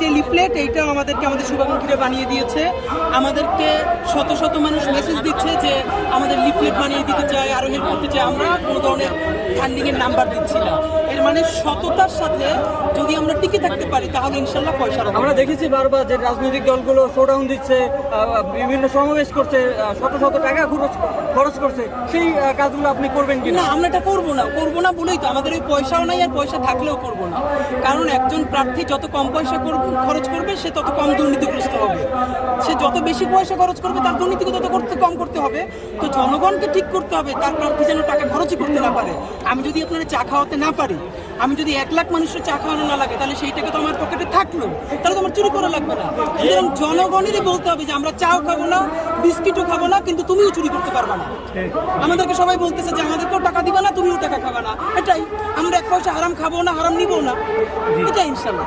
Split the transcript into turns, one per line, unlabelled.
যে লিফলেট এইটাও আমাদেরকে আমাদের শুভাকাঙ্ক্ষীরা বানিয়ে দিয়েছে। আমাদেরকে শত শত মানুষ মেসেজ দিচ্ছে যে আমাদের লিফলেট বানিয়ে দিতে চায়, আরও হেল্প করতে চায়। আমরা কোনো ধরনের ফান্ডিংয়ের নাম্বার দিচ্ছি না। এর মানে সততার সাথে যদি আমরা টিকে থাকতে পারি তাহলে ইনশাল্লাহ পয়সা
আমরা দেখেছি বারবার যে রাজনৈতিক দলগুলো শোডাউন দিচ্ছে, বিভিন্ন সমাবেশ করছে, শত শত টাকা খরচ করছে, সেই কাজগুলো আপনি করবেন কিনা?
না, আমরা এটা করবো না বলেই তো আমাদের ওই পয়সাও নাই, আর পয়সা থাকলেও করবো না। কারণ একজন প্রার্থী যত কম পয়সা খরচ করবে সে তত কম দুর্নীতিগ্রস্ত হবে। সে যত বেশি পয়সা খরচ করবে তার দুর্নীতি তত কম করতে হবে। তো জনগণকে ঠিক করতে হবে তার প্রার্থী যেন টাকা খরচই করতে না পারে। আমি যদি আপনারা চা খাওয়াতে না পারি, আমি যদি 1 লাখ মানুষের চা খাওয়ানো না লাগে, তাহলে সেই টাকা তো আমার পকেটে থাকলো, তাহলে তো আমার চুরি করা লাগবে না। সুতরাং জনগণেরই বলতে হবে যে আমরা চাও খাবো না, বিস্কিটও খাবো না, কিন্তু তুমিও চুরি করতে পারবা না। আমাদেরকে সবাই বলতেছে যে আমাদেরকেও টাকা দিবা না, তুমিও টাকা খাবা না। এটাই, আমরা 1 পয়সা হারাম খাবো না, হারাম নিবো না। এটাই ইনশাল্লাহ।